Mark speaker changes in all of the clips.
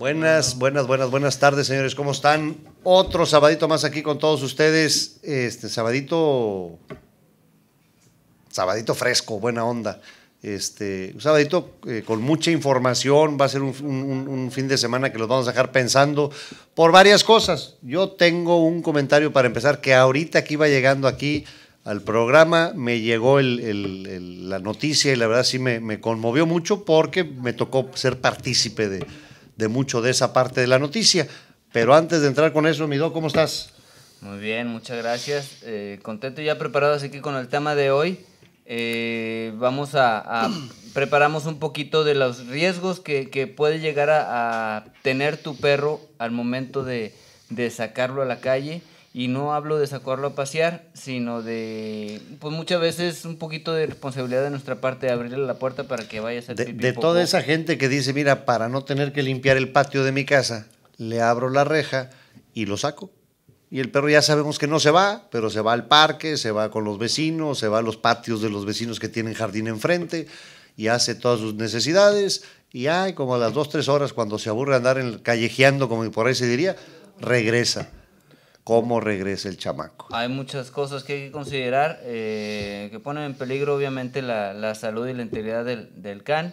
Speaker 1: Buenas tardes, señores. ¿Cómo están? Otro sabadito más aquí con todos ustedes. Sabadito fresco, buena onda. Un sabadito con mucha información. Va a ser un fin de semana que los vamos a dejar pensando por varias cosas. Yo tengo un comentario para empezar que ahorita que iba llegando aquí al programa me llegó la noticia y la verdad sí me conmovió mucho porque me tocó ser partícipe de mucho de esa parte de la noticia. Pero antes de entrar con eso, mi Doc, ¿cómo estás?
Speaker 2: Muy bien, muchas gracias. Contento y ya preparado así que con el tema de hoy. Preparamos un poquito de los riesgos que puede llegar a tener tu perro al momento de sacarlo a la calle. Y no hablo de sacarlo a pasear, sino de, pues muchas veces un poquito de responsabilidad de nuestra parte de abrirle la puerta para que vaya a hacer pipí.
Speaker 1: De toda esa gente que dice, mira, para no tener que limpiar el patio de mi casa, le abro la reja y lo saco. Y el perro ya sabemos que no se va, pero se va al parque, se va con los vecinos, se va a los patios de los vecinos que tienen jardín enfrente y hace todas sus necesidades. Y como a las 2-3 horas, cuando se aburre andar callejeando, como por ahí se diría, regresa. ¿Cómo regresa el chamaco?
Speaker 2: Hay muchas cosas que hay que considerar que ponen en peligro obviamente la salud y la integridad del can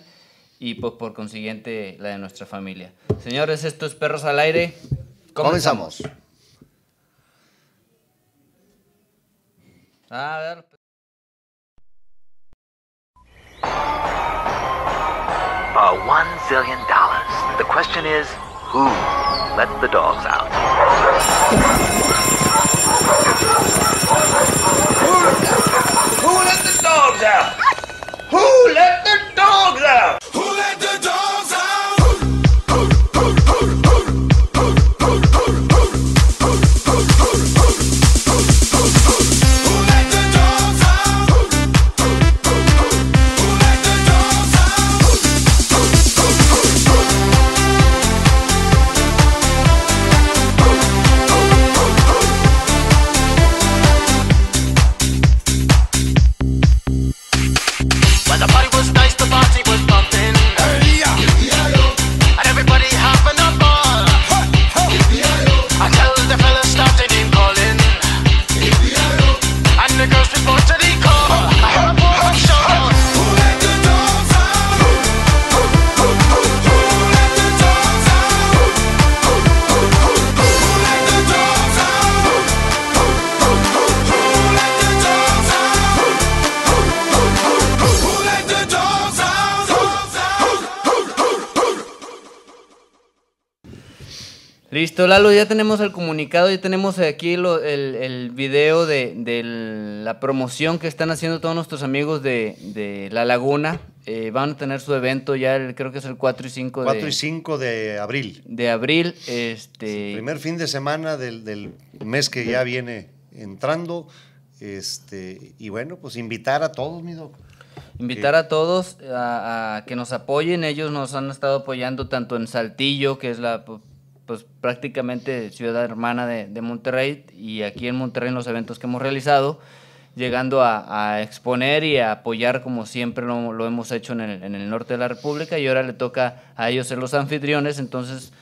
Speaker 2: y pues por consiguiente la de nuestra familia. Señores, esto es Perros al Aire. Comenzamos. A ver.
Speaker 3: $1 zillion. The question is, who let the dogs out? Who let the dogs out? Who let the dogs out? Who let the dogs out?
Speaker 2: Listo, Lalo, ya tenemos el comunicado, ya tenemos aquí el video de la promoción que están haciendo todos nuestros amigos de La Laguna. Van a tener su evento ya, creo que es el 4 y 5
Speaker 1: de abril.
Speaker 2: De abril.
Speaker 1: El primer fin de semana del mes que ya viene entrando. Y bueno, pues invitar a todos, mi Doc.
Speaker 2: Invitar a todos a que nos apoyen. Ellos nos han estado apoyando tanto en Saltillo, que es pues prácticamente ciudad hermana de Monterrey, y aquí en Monterrey en los eventos que hemos realizado, llegando a exponer y a apoyar como siempre lo hemos hecho en el norte de la República, y ahora le toca a ellos ser los anfitriones. Entonces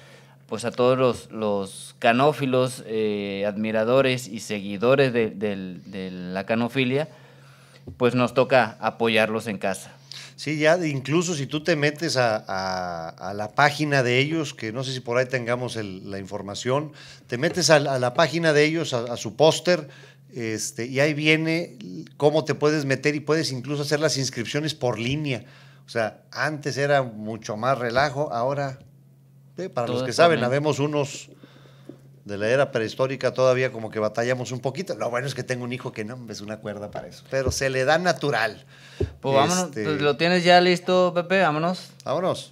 Speaker 2: pues a todos los canófilos, admiradores y seguidores de la canofilia, pues nos toca apoyarlos en casa.
Speaker 1: Sí, ya incluso si tú te metes a la página de ellos, que no sé si por ahí tengamos la información, te metes a la página de ellos, a su póster, y ahí viene cómo te puedes meter y puedes incluso hacer las inscripciones por línea. O sea, antes era mucho más relajo, ahora, para los que saben, habemos unos de la era prehistórica todavía como que batallamos un poquito. Lo bueno es que tengo un hijo que no es una cuerda para eso, pero se le da natural.
Speaker 2: Pues vámonos, pues lo tienes ya listo, Pepe, vámonos.
Speaker 1: Vámonos.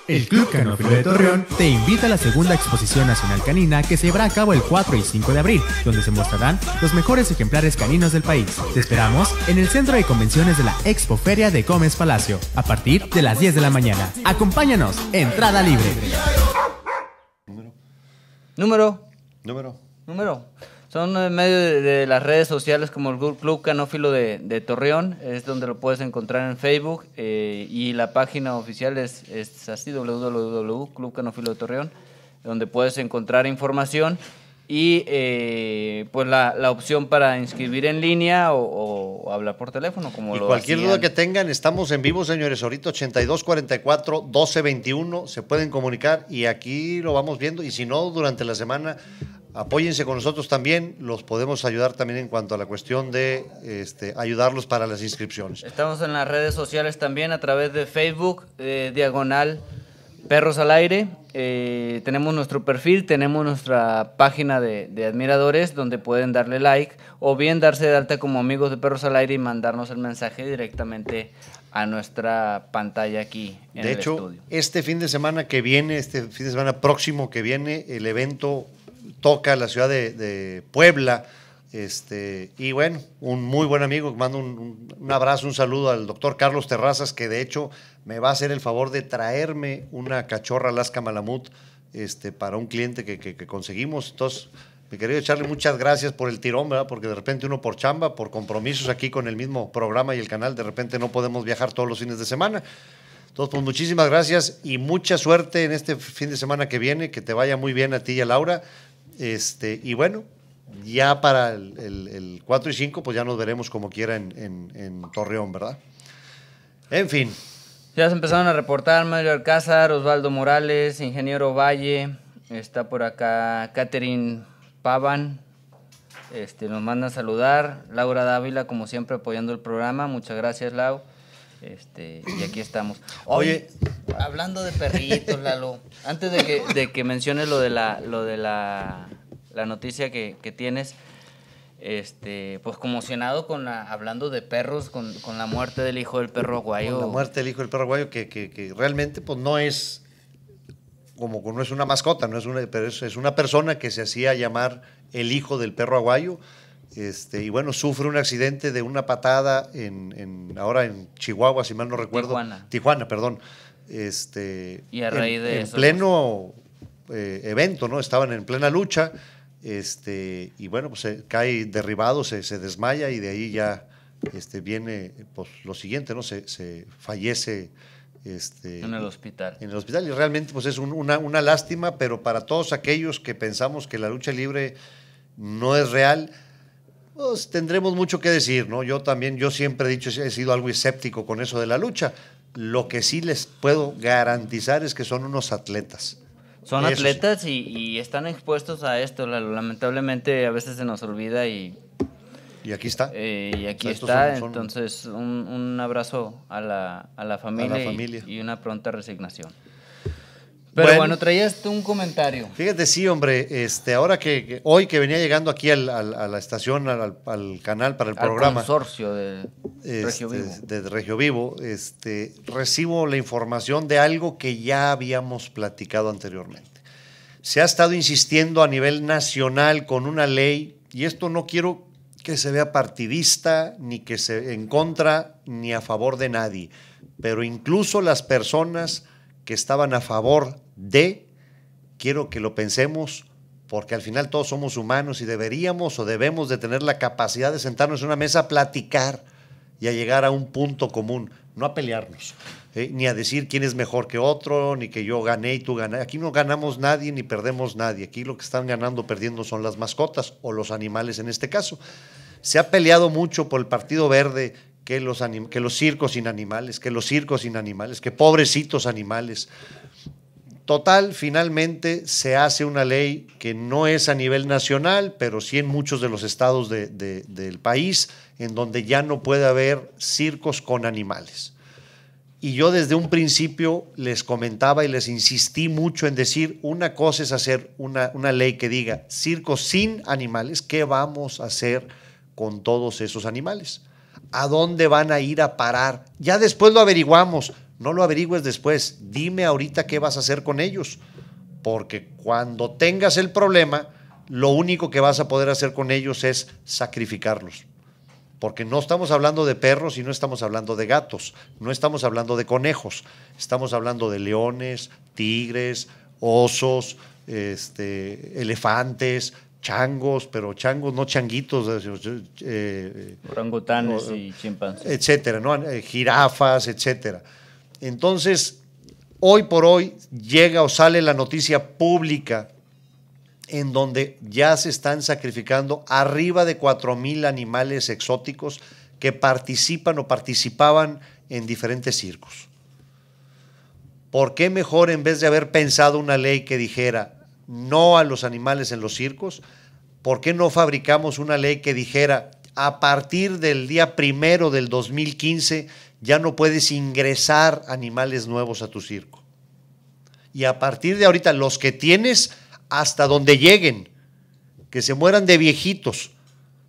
Speaker 4: El Club Canófilo de Torreón te invita a la segunda Exposición Nacional Canina que se llevará a cabo el 4 y 5 de abril, donde se mostrarán los mejores ejemplares caninos del país. Te esperamos en el Centro de Convenciones de la Expoferia de Gómez Palacio, a partir de las 10 de la mañana. Acompáñanos, entrada libre.
Speaker 2: Número. Son en medio de las redes sociales como el Club Canófilo de Torreón, es donde lo puedes encontrar en Facebook, y la página oficial es así, www.Club Canófilo de Torreón, donde puedes encontrar información y pues la opción para inscribir en línea o hablar por teléfono. Como
Speaker 1: y
Speaker 2: lo
Speaker 1: cualquier
Speaker 2: hacían.
Speaker 1: duda que tengan, estamos en vivo, señores, ahorita 8244-1221, se pueden comunicar y aquí lo vamos viendo, y si no, durante la semana apóyense con nosotros también, los podemos ayudar también en cuanto a la cuestión de ayudarlos para las inscripciones.
Speaker 2: Estamos en las redes sociales también a través de Facebook, diagonal Perros al Aire. Tenemos nuestro perfil, tenemos nuestra página de admiradores donde pueden darle like o bien darse de alta como amigos de Perros al Aire y mandarnos el mensaje directamente a nuestra pantalla aquí en el estudio. De hecho,
Speaker 1: este fin de semana próximo que viene, el evento toca la ciudad de Puebla, y bueno, un muy buen amigo, mando un abrazo, un saludo al doctor Carlos Terrazas, que de hecho me va a hacer el favor de traerme una cachorra Alaska Malamut para un cliente que conseguimos. Entonces, mi querido Charlie, muchas gracias por el tirón, ¿verdad? Porque de repente uno por chamba, por compromisos aquí con el mismo programa y el canal, de repente no podemos viajar todos los fines de semana. Entonces, pues muchísimas gracias y mucha suerte en este fin de semana que viene, que te vaya muy bien a ti y a Laura. Y bueno, ya para el 4 y 5, pues ya nos veremos como quiera en Torreón, ¿verdad? En fin.
Speaker 2: Ya se empezaron a reportar Mario Alcázar, Osvaldo Morales, Ingeniero Valle, está por acá Catherine Pavan, nos manda a saludar, Laura Dávila, como siempre, apoyando el programa, muchas gracias, Lau. Y aquí estamos. Oye, hablando de perritos, Lalo, antes de que menciones lo de la noticia que tienes, pues conmocionado hablando de perros, con la muerte del hijo del perro aguayo.
Speaker 1: Con la muerte del hijo del perro aguayo, que realmente pues no es no es una mascota, pero es una persona que se hacía llamar el hijo del perro aguayo. Y bueno, sufre un accidente de una patada ahora en Chihuahua, si mal no recuerdo. Tijuana, perdón.
Speaker 2: Y a raíz de eso,
Speaker 1: en pleno evento, ¿no? Estaban en plena lucha, y bueno, pues se cae derribado, se desmaya, y de ahí ya viene pues lo siguiente, ¿no? Se fallece
Speaker 2: en el hospital.
Speaker 1: En el hospital, y realmente pues es una lástima, pero para todos aquellos que pensamos que la lucha libre no es real, pues tendremos mucho que decir, ¿no? Yo siempre he dicho, he sido algo escéptico con eso de la lucha. Lo que sí les puedo garantizar es que son unos atletas.
Speaker 2: Son atletas, sí. y están expuestos a esto. Lamentablemente a veces se nos olvida y aquí está. Entonces un abrazo a la familia, y una pronta resignación. Pero bueno, traías tú un comentario.
Speaker 1: Fíjate, sí, hombre, ahora que hoy que venía llegando aquí a la estación, al canal para el programa.
Speaker 2: Al consorcio de Regio Vivo.
Speaker 1: De Regio Vivo, recibo la información de algo que ya habíamos platicado anteriormente. Se ha estado insistiendo a nivel nacional con una ley, y esto no quiero que se vea partidista, ni que se en contra, ni a favor de nadie, pero incluso las personas que estaban a favor quiero que lo pensemos, porque al final todos somos humanos y debemos de tener la capacidad de sentarnos en una mesa a platicar y a llegar a un punto común, no a pelearnos, ni a decir quién es mejor que otro, ni que yo gané y tú ganaste. Aquí no ganamos nadie ni perdemos nadie, aquí lo que están ganando o perdiendo son las mascotas o los animales en este caso. Se ha peleado mucho por el Partido Verde, que los circos sin animales, que pobrecitos animales. Total, finalmente se hace una ley que no es a nivel nacional, pero sí en muchos de los estados del país, en donde ya no puede haber circos con animales. Y yo desde un principio les comentaba y les insistí mucho en decir, una cosa es hacer una ley que diga circos sin animales, ¿qué vamos a hacer con todos esos animales? ¿A dónde van a ir a parar? Ya después lo averiguamos. No lo averigües después. Dime ahorita qué vas a hacer con ellos. Porque cuando tengas el problema, lo único que vas a poder hacer con ellos es sacrificarlos. Porque no estamos hablando de perros y no estamos hablando de gatos. No estamos hablando de conejos. Estamos hablando de leones, tigres, osos, elefantes, changos, pero changos, no changuitos,
Speaker 2: orangutanes y chimpancés,
Speaker 1: etcétera, ¿no? Jirafas, etcétera. Entonces, hoy por hoy llega o sale la noticia pública en donde ya se están sacrificando arriba de 4,000 animales exóticos que participan o participaban en diferentes circos. ¿Por qué mejor, en vez de haber pensado una ley que dijera no a los animales en los circos, por qué no fabricamos una ley que dijera a partir del día 1 del 2015 ya no puedes ingresar animales nuevos a tu circo? Y a partir de ahorita, los que tienes, hasta donde lleguen, que se mueran de viejitos,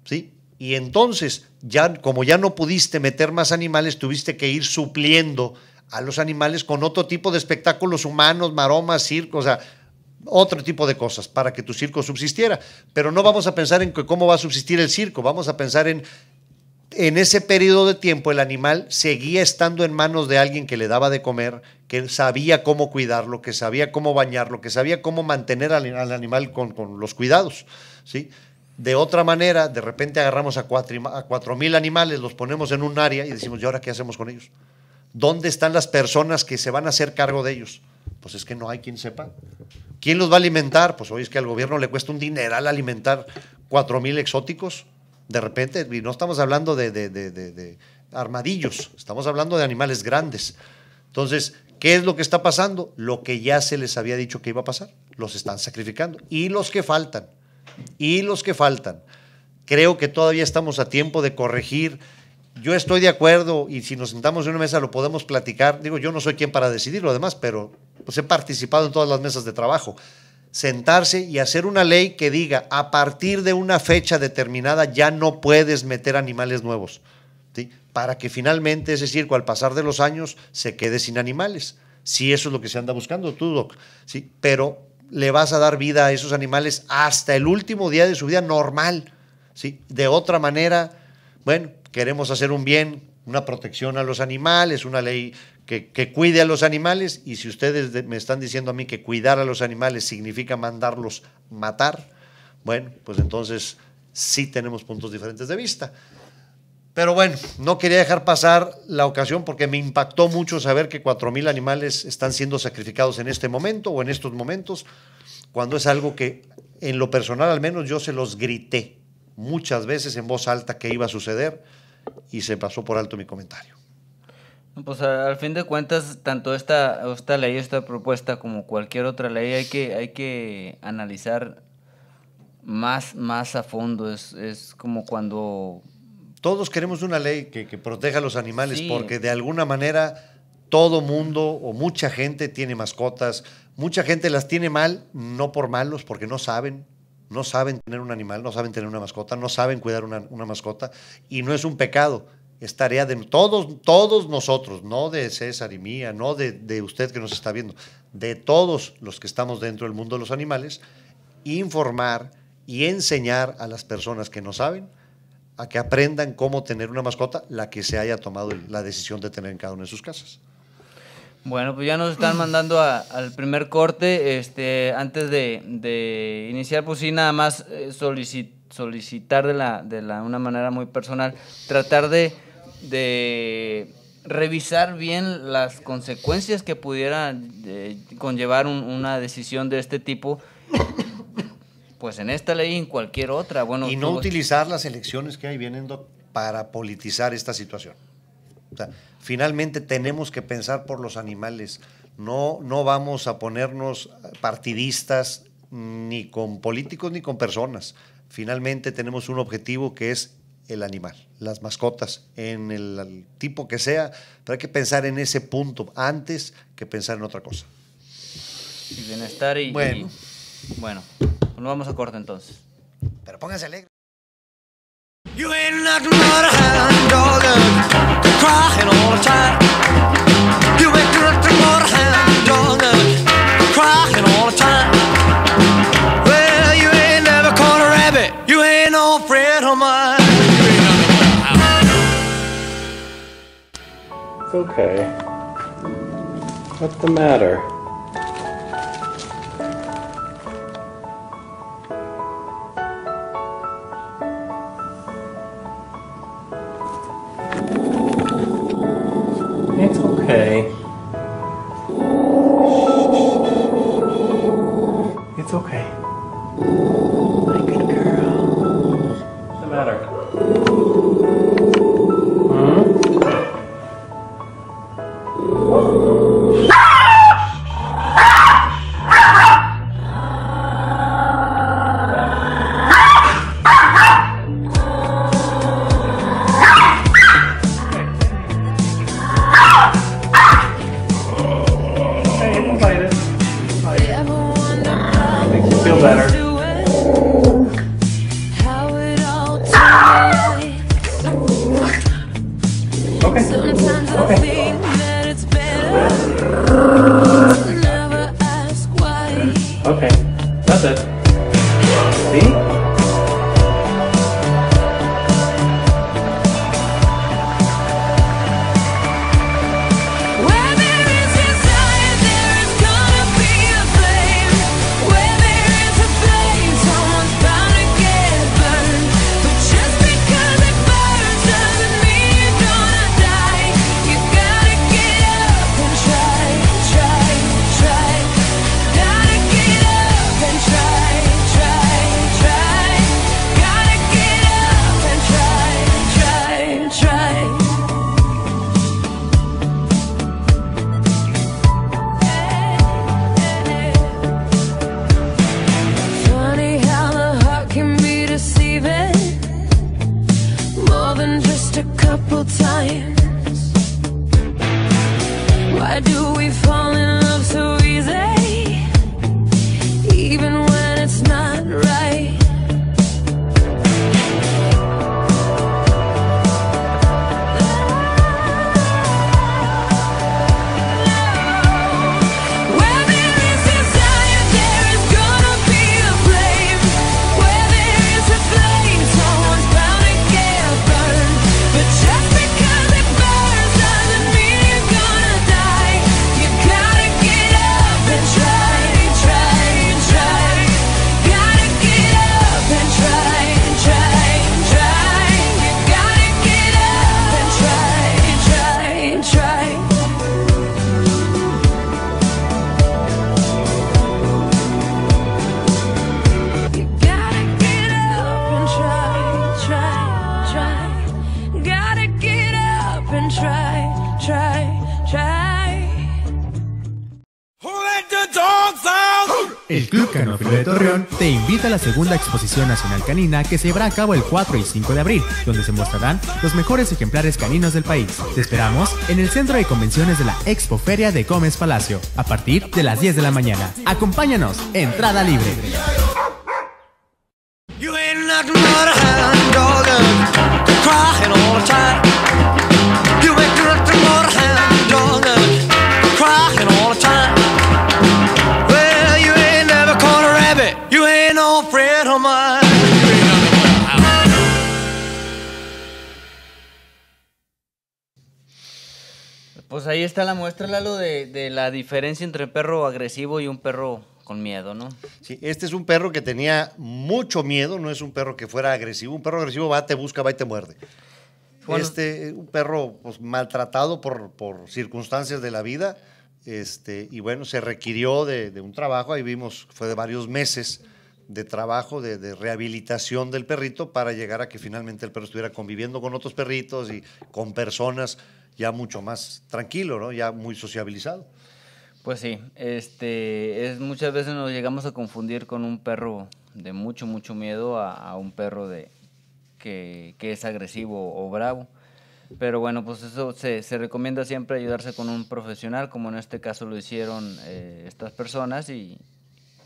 Speaker 1: ¿sí? Y entonces, ya, como ya no pudiste meter más animales, tuviste que ir supliendo a los animales con otro tipo de espectáculos humanos, maromas, circos, o sea, otro tipo de cosas para que tu circo subsistiera. Pero no vamos a pensar en cómo va a subsistir el circo, vamos a pensar en ese periodo de tiempo el animal seguía estando en manos de alguien que le daba de comer, que sabía cómo cuidarlo, que sabía cómo bañarlo, que sabía cómo mantener al animal con los cuidados, ¿sí? De otra manera, de repente agarramos a 4,000 animales, los ponemos en un área y decimos, ¿y ahora qué hacemos con ellos? ¿Dónde están las personas que se van a hacer cargo de ellos? Pues es que no hay quien sepa. ¿Quién los va a alimentar? Pues hoy es que al gobierno le cuesta un dineral alimentar 4,000 exóticos. De repente, y no estamos hablando de armadillos, estamos hablando de animales grandes. Entonces, ¿qué es lo que está pasando? Lo que ya se les había dicho que iba a pasar. Los están sacrificando. Y los que faltan. Creo que todavía estamos a tiempo de corregir. Yo estoy de acuerdo y si nos sentamos en una mesa lo podemos platicar. Digo, yo no soy quien para decidir lo demás, pero pues he participado en todas las mesas de trabajo. Sentarse y hacer una ley que diga a partir de una fecha determinada ya no puedes meter animales nuevos, ¿sí? Para que finalmente ese circo al pasar de los años se quede sin animales. Si eso es lo que se anda buscando tú, Doc, ¿sí? Pero le vas a dar vida a esos animales hasta el último día de su vida normal, ¿sí? De otra manera, bueno, queremos hacer un bien, una protección a los animales, una ley que cuide a los animales, y si ustedes me están diciendo a mí que cuidar a los animales significa mandarlos matar, bueno, pues entonces sí tenemos puntos diferentes de vista. Pero bueno, no quería dejar pasar la ocasión porque me impactó mucho saber que 4,000 animales están siendo sacrificados en este momento o en estos momentos, cuando es algo que en lo personal al menos yo se los grité muchas veces en voz alta que iba a suceder y se pasó por alto mi comentario.
Speaker 2: Pues al fin de cuentas, tanto esta ley, esta propuesta, como cualquier otra ley, hay que analizar más a fondo. Es como cuando...
Speaker 1: Todos queremos una ley que proteja a los animales,
Speaker 2: sí,
Speaker 1: porque de alguna manera todo mundo o mucha gente tiene mascotas, mucha gente las tiene mal, no por malos, porque no saben tener un animal, no saben tener una mascota, no saben cuidar una mascota, y no es un pecado. Es tarea de todos nosotros, no de César y mía, no de usted que nos está viendo, de todos los que estamos dentro del mundo de los animales, informar y enseñar a las personas que no saben a que aprendan cómo tener una mascota, la que se haya tomado la decisión de tener en cada una de sus casas.
Speaker 2: Bueno, pues ya nos están mandando al primer corte. Antes de iniciar, pues sí, nada más solicitar de una manera muy personal, tratar de revisar bien las consecuencias que pudiera conllevar una decisión de este tipo, pues en esta ley y en cualquier otra. Bueno,
Speaker 1: y no utilizar las elecciones que ahí vienen para politizar esta situación. O sea, finalmente tenemos que pensar por los animales. No vamos a ponernos partidistas ni con políticos ni con personas. Finalmente tenemos un objetivo que es el animal, las mascotas, en el tipo que sea, pero hay que pensar en ese punto antes que pensar en otra cosa.
Speaker 2: Y bienestar bueno, nos vamos a corte entonces.
Speaker 1: Pero pónganse alegre.
Speaker 5: You ain't nothing but a hound dog, crying all the time. You ain't nothing but a hound dog, crying all the time. Well, you ain't never caught a rabbit, you ain't no friend of mine. You ain't nothing but a hound.
Speaker 6: It's okay. What's the matter? What's the matter? Okay.
Speaker 5: Sometimes I
Speaker 6: Okay.
Speaker 5: think that it's better to never ask why.
Speaker 6: Okay. That's it. See?
Speaker 5: Where there is desire, there is gonna be a flame. Where there is a flame, someone's bound to get burned. But just because it burns doesn't mean you're gonna die. You gotta get up and try, try, try. Gotta get up and try, try, try. Gotta get up and try, try, try. Funny how the heart can be deceiving more than just a couple times. Why do we fall in love so easy, even when it's not right? Where there is desire, there is gonna be a flame. Where there is a flame, someone's bound to get burned. But just because it burns doesn't mean you're gonna die. You gotta get up and try, try, try. Gotta get up and try, try, try. You gotta get up and try, try, try. You gotta get up and try, try, try. Gotta get up and try, try, try.
Speaker 3: Who let the dogs out?
Speaker 4: El Club Canófilo de Torreón te invita a la segunda Exposición Nacional Canina que se llevará a cabo el 4 y 5 de abril, donde se mostrarán los mejores ejemplares caninos del país. Te esperamos en el Centro de Convenciones de la Expo Feria de Gómez Palacio, a partir de las 10 de la mañana. Acompáñanos, entrada libre.
Speaker 5: You ain't nothing but a hound dog, crying all the time. You ain't nothing but a hound dog, crying all the time. Well, you ain't never caught a rabbit. You ain't no friend of mine. You ain't nothing but a hound.
Speaker 2: Pues ahí está la muestra, Lalo, de la diferencia entre un perro agresivo y un perro con miedo, ¿no?
Speaker 1: Sí, este es un perro que tenía mucho miedo, no es un perro que fuera agresivo. Un perro agresivo va, te busca, va y te muerde.
Speaker 2: Bueno.
Speaker 1: Un perro pues, maltratado por circunstancias de la vida, y bueno, se requirió de un trabajo, ahí vimos, fue de varios meses de trabajo, de rehabilitación del perrito para llegar a que finalmente el perro estuviera conviviendo con otros perritos y con personas ya mucho más tranquilo, ¿no? Ya muy sociabilizado.
Speaker 2: Pues sí, muchas veces nos llegamos a confundir con un perro de mucho, mucho miedo a un perro que es agresivo o bravo. Pero bueno, pues eso se recomienda siempre ayudarse con un profesional, como en este caso lo hicieron estas personas, y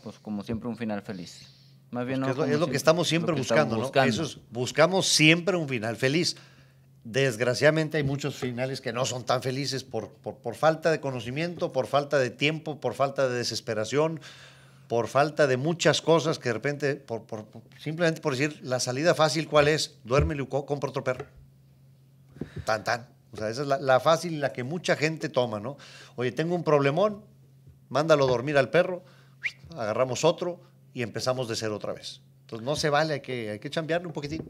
Speaker 2: pues como siempre un final feliz. Más bien
Speaker 1: Pues
Speaker 2: no,
Speaker 1: es lo que estamos siempre buscando, ¿no? Buscamos siempre un final feliz. Desgraciadamente hay muchos finales que no son tan felices por falta de conocimiento, por falta de tiempo, por falta de desesperación, por falta de muchas cosas que de repente, simplemente por decir, la salida fácil, ¿cuál es? Duérmele y compra otro perro. Tan, tan. O sea, esa es la fácil, la que mucha gente toma, ¿no? Oye, tengo un problemón, mándalo a dormir al perro, agarramos otro y empezamos de cero otra vez. Entonces no se vale, hay que chambearle un poquitín.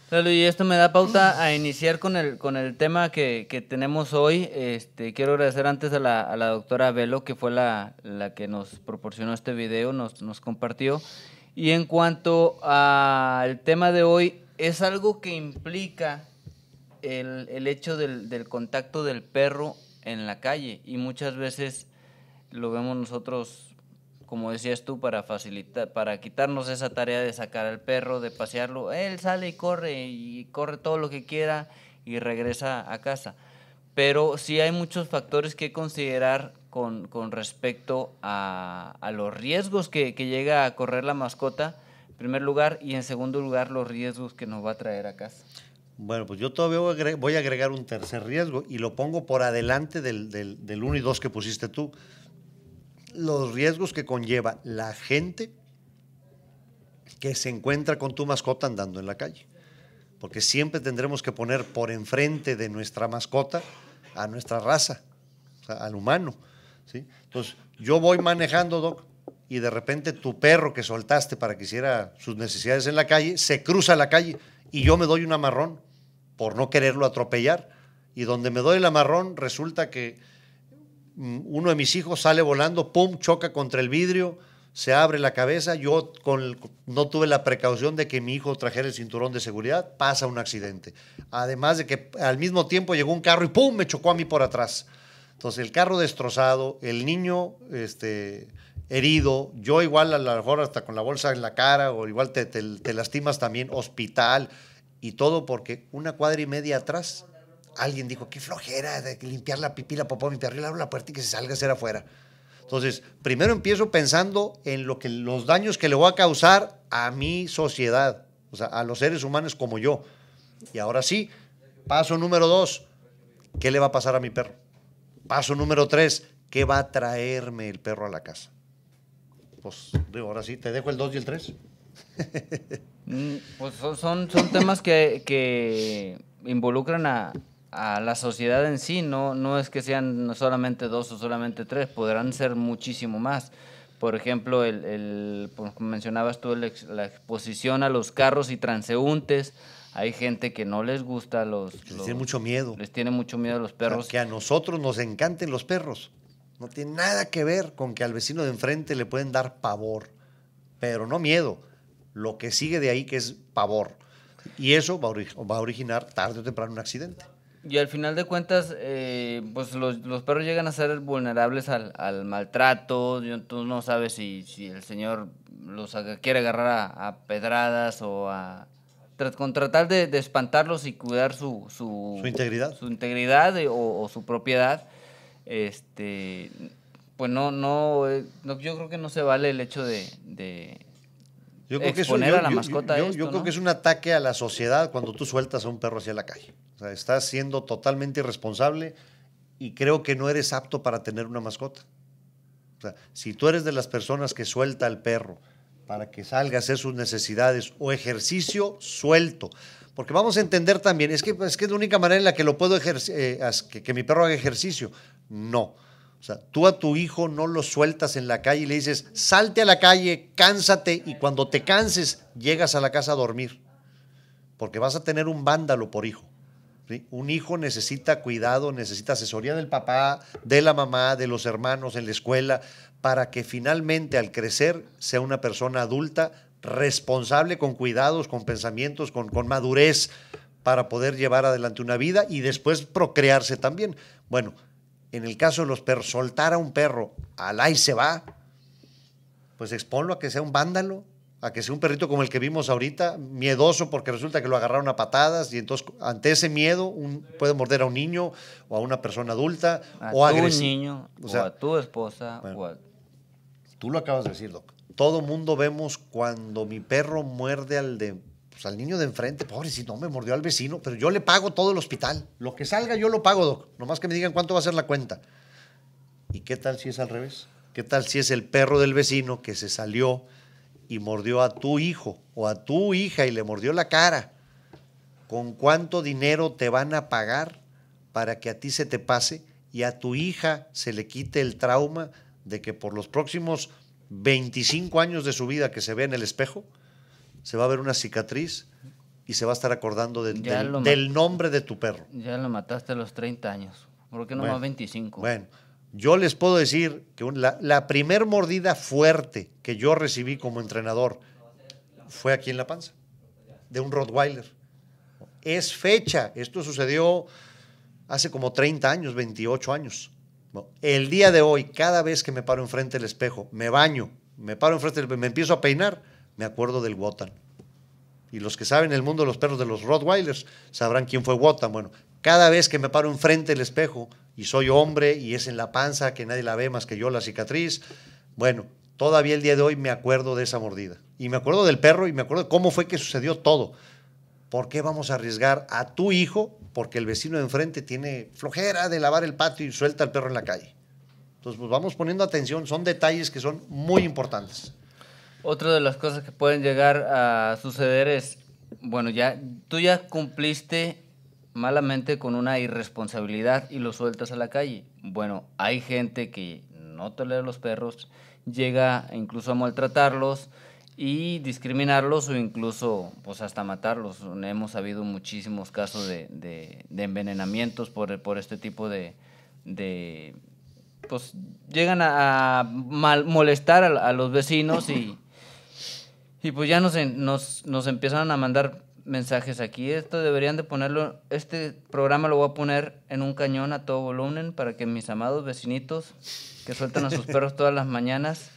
Speaker 2: Claro, y esto me da pauta a iniciar con el tema que tenemos hoy. Quiero agradecer antes a la doctora Velo, que fue la que nos proporcionó este video, nos compartió. Y en cuanto al tema de hoy, es algo que implica el hecho del contacto del perro en la calle. Y muchas veces lo vemos nosotros, como decías tú, para quitarnos esa tarea de sacar al perro, de pasearlo. Él sale y corre todo lo que quiera y regresa a casa. Pero sí hay muchos factores que considerar con respecto a los riesgos que llega a correr la mascota, en primer lugar, y en segundo lugar, los riesgos que nos va a traer a casa.
Speaker 1: Bueno, pues yo todavía voy a agregar un tercer riesgo y lo pongo por adelante del 1 y 2 que pusiste tú. Los riesgos que conlleva la gente que se encuentra con tu mascota andando en la calle. Porque siempre tendremos que poner por enfrente de nuestra mascota a nuestra raza, o sea, al humano, ¿sí? Entonces, yo voy manejando, Doc, y de repente tu perro que soltaste para que hiciera sus necesidades en la calle, se cruza la calle y yo me doy un amarrón por no quererlo atropellar. Y donde me doy el amarrón, resulta que uno de mis hijos sale volando, pum, choca contra el vidrio, se abre la cabeza, yo no tuve la precaución de que mi hijo trajera el cinturón de seguridad, pasa un accidente. Además de que al mismo tiempo llegó un carro y pum, me chocó a mí por atrás. Entonces el carro destrozado, el niño herido, yo igual a lo mejor hasta con la bolsa en la cara, o igual te lastimas también, hospital, y todo porque 1 cuadra y media atrás alguien dijo, qué flojera de limpiar la pipí, la popó, mi perro, y le abro la puerta y que se salga a hacer afuera. Entonces, primero empiezo pensando en los daños que le voy a causar a mi sociedad, o sea, a los seres humanos como yo. Y ahora sí, paso número 2, ¿qué le va a pasar a mi perro? Paso número 3, ¿qué va a traerme el perro a la casa? Pues, digo, ahora sí, te dejo el 2 y el 3.
Speaker 2: Pues son temas que involucran a la sociedad en sí, no es que sean solamente 2 o solamente 3, podrán ser muchísimo más. Por ejemplo, pues, como mencionabas tú, la exposición a los carros y transeúntes. Hay gente que no les gusta les tiene mucho miedo. Les tiene mucho miedo a los perros.
Speaker 1: O sea, que a nosotros nos encanten los perros. No tiene nada que ver con que al vecino de enfrente le pueden dar pavor, pero no miedo. Lo que sigue de ahí que es pavor. Y eso va a originar tarde o temprano un accidente.
Speaker 2: Y al final de cuentas, pues los perros llegan a ser vulnerables al maltrato. Tú no sabes si el señor los quiere agarrar a pedradas o con tratar de espantarlos y cuidar su
Speaker 1: integridad,
Speaker 2: o su propiedad. Pues no, yo creo que no se vale el hecho de exponer a la mascota.
Speaker 1: Yo creo que es un ataque a la sociedad cuando tú sueltas a un perro hacia la calle. O sea, estás siendo totalmente irresponsable y creo que no eres apto para tener una mascota. O sea, si tú eres de las personas que suelta al perro para que salga a hacer sus necesidades o ejercicio, suelto. Porque vamos a entender también, es que es la única manera en la que lo puedo que mi perro haga ejercicio. No. O sea, tú a tu hijo no lo sueltas en la calle y le dices, salte a la calle, cánsate, y cuando te canses, llegas a la casa a dormir. Porque vas a tener un vándalo por hijo. ¿Sí? Un hijo necesita cuidado, necesita asesoría del papá, de la mamá, de los hermanos en la escuela, para que finalmente al crecer sea una persona adulta, responsable, con cuidados, con pensamientos, con madurez, para poder llevar adelante una vida y después procrearse también. Bueno, en el caso de los perros, soltar a un perro al ahí se va, pues exponlo a que sea un vándalo, a que sea un perrito como el que vimos ahorita, miedoso porque resulta que lo agarraron a patadas y entonces ante ese miedo puede morder a un niño o a una persona adulta o agresivo.
Speaker 2: A tu niño, o sea, a tu esposa.
Speaker 1: Bueno, tú lo acabas de decir, Doc. Todo mundo vemos cuando mi perro muerde al niño de enfrente, pobrecito, no me mordió al vecino, pero yo le pago todo el hospital. Lo que salga yo lo pago, Doc. Nomás que me digan cuánto va a ser la cuenta. ¿Y qué tal si es al revés? ¿Qué tal si es el perro del vecino que se salió y mordió a tu hijo o a tu hija y le mordió la cara? ¿Con cuánto dinero te van a pagar para que a ti se te pase y a tu hija se le quite el trauma de que por los próximos 25 años de su vida que se vea en el espejo, se va a ver una cicatriz y se va a estar acordando del nombre de tu perro?
Speaker 2: Ya lo mataste a los 30 años. ¿Por qué no más 25?
Speaker 1: Bueno, yo les puedo decir que la primer mordida fuerte que yo recibí como entrenador fue aquí en la panza, de un Rottweiler. Es fecha, esto sucedió hace como 30 años, 28 años. El día de hoy, cada vez que me paro enfrente del espejo, me baño, me paro enfrente, me empiezo a peinar, me acuerdo del Wotan. Y los que saben el mundo de los perros de los Rottweilers sabrán quién fue Wotan. Bueno, cada vez que me paro enfrente del espejo y soy hombre y es en la panza que nadie la ve más que yo la cicatriz, bueno, todavía el día de hoy me acuerdo de esa mordida. Y me acuerdo del perro y me acuerdo de cómo fue que sucedió todo. ¿por qué vamos a arriesgar a tu hijo porque el vecino de enfrente tiene flojera de lavar el patio y suelta al perro en la calle? Entonces, pues vamos poniendo atención, son detalles que son muy importantes.
Speaker 2: Otra de las cosas que pueden llegar a suceder es, bueno, tú ya cumpliste malamente con una irresponsabilidad y lo sueltas a la calle. Bueno, hay gente que no tolera los perros, llega incluso a maltratarlos y discriminarlos o incluso pues hasta matarlos. Hemos sabido muchísimos casos de envenenamientos por este tipo de pues llegan a molestar a los vecinos y pues ya nos empezaron a mandar mensajes aquí. Esto deberían de ponerlo, este programa lo voy a poner en un cañón a todo volumen para que mis amados vecinitos que sueltan a sus perros todas las mañanas,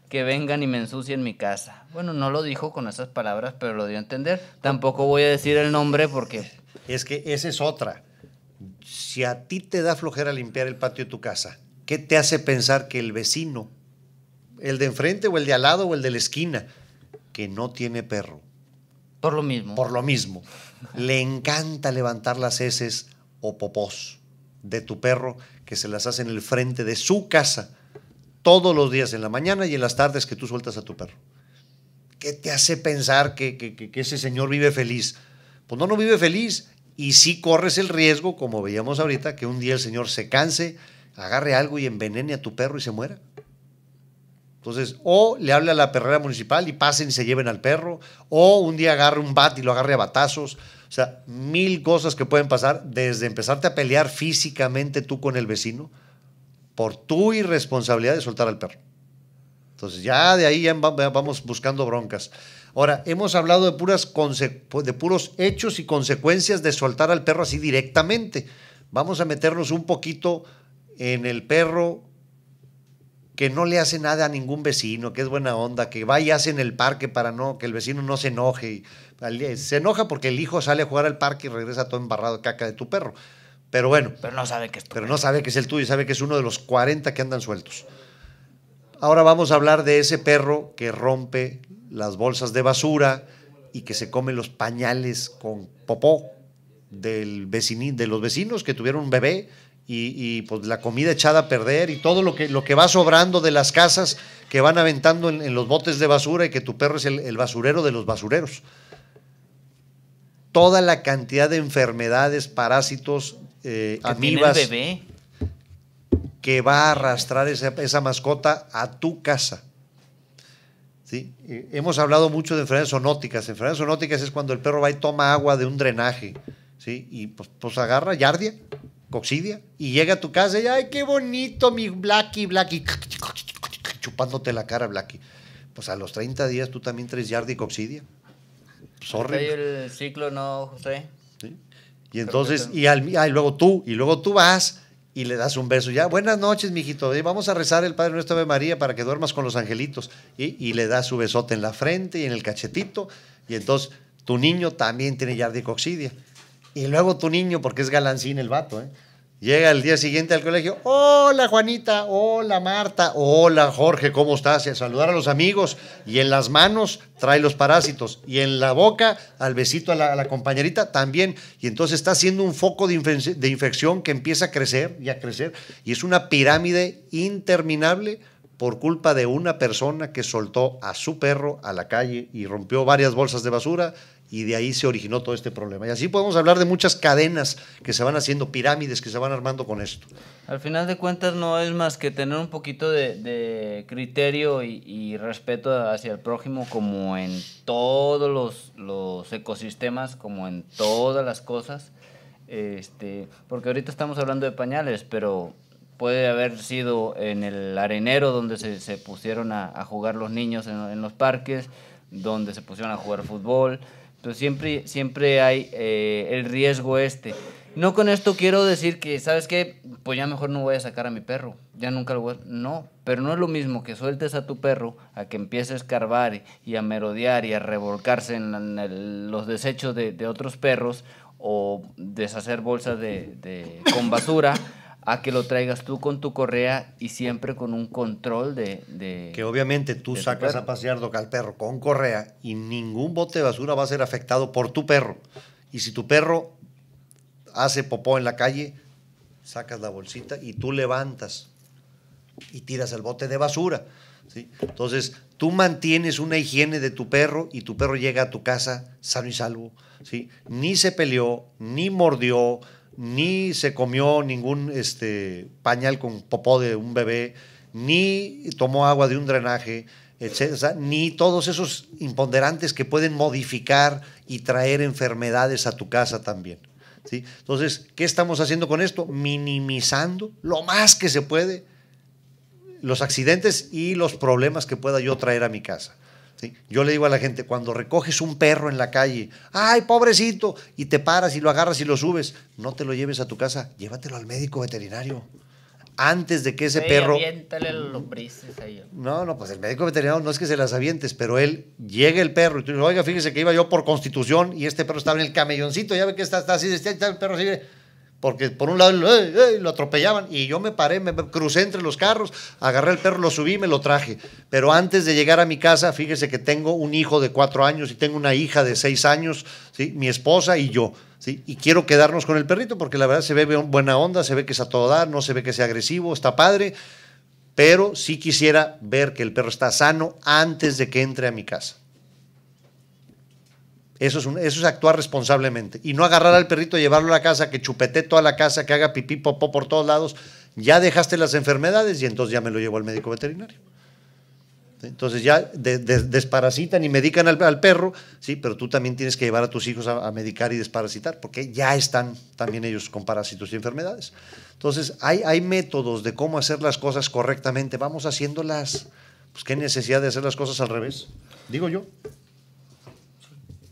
Speaker 2: que vengan y me ensucien mi casa. Bueno, no lo dijo con esas palabras, pero lo dio a entender. Tampoco voy a decir el nombre porque...
Speaker 1: Es que esa es otra. Si a ti te da flojera limpiar el patio de tu casa, ¿qué te hace pensar que el vecino, el de enfrente o el de al lado o el de la esquina, que no tiene perro?
Speaker 2: Por lo mismo.
Speaker 1: Por lo mismo. Le encanta levantar las heces o popós de tu perro que se las hace en el frente de su casa todos los días, en la mañana y en las tardes que tú sueltas a tu perro. ¿Qué te hace pensar que ese señor vive feliz? Pues no vive feliz, y sí corres el riesgo, como veíamos ahorita, que un día el señor se canse, agarre algo y envenene a tu perro y se muera. Entonces, o le hable a la perrera municipal y pasen y se lleven al perro, o un día agarre un bat y lo agarre a batazos. O sea, 1000 cosas que pueden pasar, desde empezarte a pelear físicamente tú con el vecino por tu irresponsabilidad de soltar al perro. Entonces, ya de ahí ya vamos buscando broncas. Ahora, hemos hablado de puros hechos y consecuencias de soltar al perro así directamente. Vamos a meternos un poquito en el perro que no le hace nada a ningún vecino, que es buena onda, que va y hace en el parque para que el vecino no se enoje. Se enoja porque el hijo sale a jugar al parque y regresa todo embarrado de caca de tu perro. Pero bueno.
Speaker 2: Pero no sabe que es tu
Speaker 1: Pero no sabe que es el tuyo, sabe que es uno de los 40 que andan sueltos. Ahora vamos a hablar de ese perro que rompe las bolsas de basura y que se come los pañales con popó de los vecinos que tuvieron un bebé y pues la comida echada a perder y todo lo que va sobrando de las casas que van aventando en los botes de basura, y que tu perro es el basurero de los basureros. Toda la cantidad de enfermedades, parásitos, amibas
Speaker 2: tiene el bebé,
Speaker 1: que va a arrastrar esa mascota a tu casa. ¿Sí? Hemos hablado mucho de enfermedades zoonóticas. Enfermedades zoonóticas es cuando el perro va y toma agua de un drenaje, ¿sí? Y pues agarra yardia, coccidia, y llega a tu casa y ¡ay, qué bonito mi Blackie! Chupándote la cara, Blackie. Pues a los 30 días tú también traes yardia y coccidia.
Speaker 2: Sorry. El ciclo, ¿no, José?
Speaker 1: ¿Sí? Y entonces, y luego tú vas y le das un beso. Ya, buenas noches, mijito. Vamos a rezar el Padre Nuestro, Ave María, para que duermas con los angelitos. Y le das su besote en la frente y en el cachetito. Y entonces tu niño también tiene yardia y coccidia. Y luego tu niño, porque es galancín el vato, llega el día siguiente al colegio. Hola, Juanita. Hola, Marta. Hola, Jorge. ¿Cómo estás? Y a saludar a los amigos. Y en las manos trae los parásitos. Y en la boca, al besito a la compañerita también. Y entonces está haciendo un foco de infección que empieza a crecer y a crecer. Y es una pirámide interminable por culpa de una persona que soltó a su perro a la calle y rompió varias bolsas de basura. Y de ahí se originó todo este problema. Y así podemos hablar de muchas cadenas que se van haciendo, pirámides que se van armando con esto.
Speaker 2: Al final de cuentas no es más que tener un poquito de criterio y respeto hacia el prójimo, como en todos los ecosistemas, como en todas las cosas. Porque ahorita estamos hablando de pañales, pero puede haber sido en el arenero donde se pusieron a jugar los niños en los parques, donde se pusieron a jugar fútbol. Entonces siempre hay el riesgo No con esto quiero decir que, ¿sabes qué? Pues ya mejor no voy a sacar a mi perro, ya nunca lo voy a... No, pero no es lo mismo que sueltes a tu perro a que empiece a escarbar y a merodear y a revolcarse en los desechos de otros perros, o deshacer bolsas con basura, a que lo traigas tú con tu correa y siempre con un control de
Speaker 1: Que obviamente tú
Speaker 2: de tu
Speaker 1: sacas
Speaker 2: perro.
Speaker 1: a pasear al perro con correa y ningún bote de basura va a ser afectado por tu perro. Y si tu perro hace popó en la calle, sacas la bolsita y tú levantas y tiras el bote de basura, ¿sí? Entonces, tú mantienes una higiene de tu perro y tu perro llega a tu casa sano y salvo, ¿sí? Ni se peleó, ni mordió, ni se comió ningún pañal con popó de un bebé, ni tomó agua de un drenaje, etcétera, o sea, ni todos esos imponderantes que pueden modificar y traer enfermedades a tu casa también, ¿sí? Entonces, ¿qué estamos haciendo con esto? Minimizando lo más que se puede los accidentes y los problemas que pueda yo traer a mi casa, ¿sí? Yo le digo a la gente, cuando recoges un perro en la calle, ¡ay, pobrecito! Y te paras y lo agarras y lo subes, no te lo lleves a tu casa, llévatelo al médico veterinario. Antes de que ese perro...
Speaker 2: Aviéntale los lombrices ahí.
Speaker 1: No, pues el médico veterinario no es que se las avientes, pero él llega el perro y tú dices, oiga, fíjese que iba yo por Constitución y este perro estaba en el camelloncito, ya ve que está así, está el perro así, porque por un lado lo atropellaban y yo me paré, me crucé entre los carros, agarré el perro, lo subí y me lo traje. Pero antes de llegar a mi casa, fíjese que tengo un hijo de 4 años y tengo una hija de 6 años, ¿sí? Mi esposa y yo, ¿sí? Y quiero quedarnos con el perrito porque la verdad se ve buena onda, se ve que es a todo dar, no se ve que sea agresivo, está padre, pero sí quisiera ver que el perro está sano antes de que entre a mi casa. Eso es actuar responsablemente. Y no agarrar al perrito, llevarlo a la casa, que chupete toda la casa, que haga pipí, popó por todos lados. Ya dejaste las enfermedades y entonces ya me lo llevo al médico veterinario. ¿Sí? Entonces ya desparasitan y medican al perro, sí, pero tú también tienes que llevar a tus hijos a medicar y desparasitar, porque ya están también ellos con parásitos y enfermedades. Entonces hay métodos de cómo hacer las cosas correctamente. Vamos haciéndolas. Pues qué necesidad de hacer las cosas al revés. Digo yo.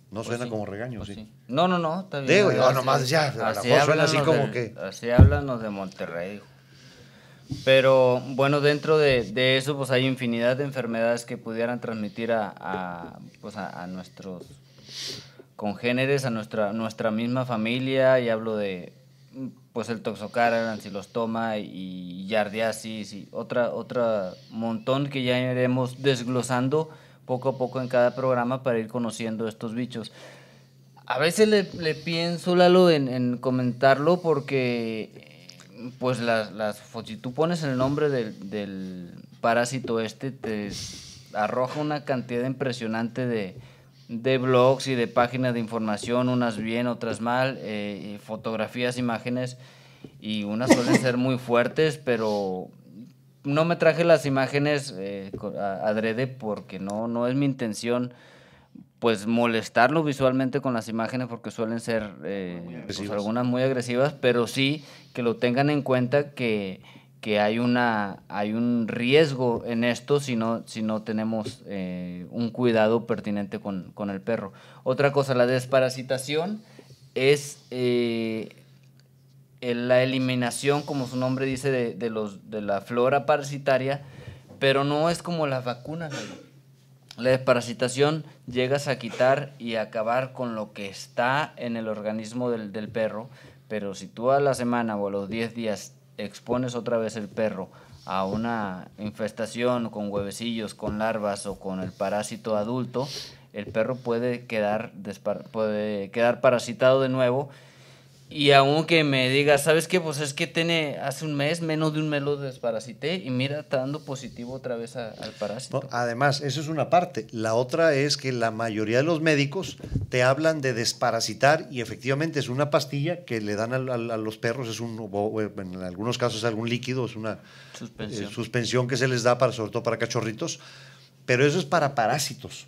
Speaker 1: No suena
Speaker 2: sí,
Speaker 1: como regaño,
Speaker 2: pues
Speaker 1: sí.
Speaker 2: sí. No, está bien.
Speaker 1: Digo, yo nomás ya, a lo mejor suena así como que...
Speaker 2: Así hablan los de Monterrey. Pero bueno, dentro de eso pues hay infinidad de enfermedades que pudieran transmitir a nuestros congéneres, a nuestra misma familia, y hablo de pues el Toxocara, Ancylostoma y Yardiasis y otra montón que ya iremos desglosando poco a poco en cada programa para ir conociendo estos bichos. A veces le pienso, Lalo, en comentarlo porque pues si tú pones el nombre del parásito te arroja una cantidad impresionante de blogs y de páginas de información, unas bien, otras mal, fotografías, imágenes, y unas suelen ser muy fuertes, pero no me traje las imágenes adrede porque no es mi intención pues molestarlo visualmente con las imágenes, porque suelen ser pues, algunas muy agresivas, pero sí que lo tengan en cuenta que hay un riesgo en esto si no tenemos un cuidado pertinente con el perro. Otra cosa, la desparasitación es la eliminación, como su nombre dice, de la flora parasitaria, pero no es como las vacunas. La desparasitación llegas a quitar y acabar con lo que está en el organismo del perro, pero si tú a la semana o a los 10 días expones otra vez el perro a una infestación con huevecillos, con larvas o con el parásito adulto, el perro puede quedar parasitado de nuevo. Y aunque me digas, ¿sabes qué? Pues es que hace menos de un mes lo desparasité y mira, está dando positivo otra vez al parásito.
Speaker 1: No, además, eso es una parte. La otra es que la mayoría de los médicos te hablan de desparasitar y efectivamente es una pastilla que le dan a los perros, en algunos casos algún líquido, es una suspensión que se les da sobre todo para cachorritos, pero eso es para parásitos.